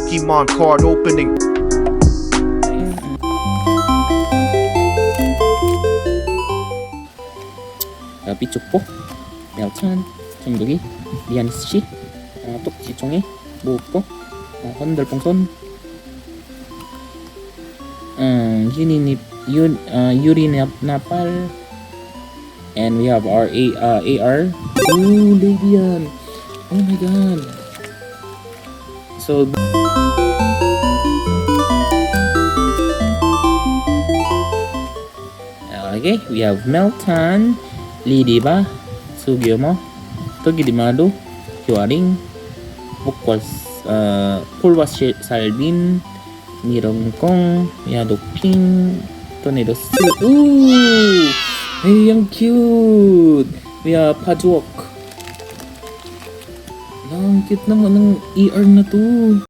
Pokemon card opening. 삐쭈뽀, 멸천, 정두기, 미안씨, 똑지종이, 무엇고, 헌들뽕손, 유리나팔, and we have our AR. Ooh, Levian! Oh my god! So, okay, we have Meltan, Lidiba, Sugyomo, Togidimado, Hyoaring, Bukwas, Pulwas Salbin, Mirongkong, Yadokping, Tornado Silk. Ooh! Hey, ang cute! We have Pajwok. Ang cute naman ng ER na to.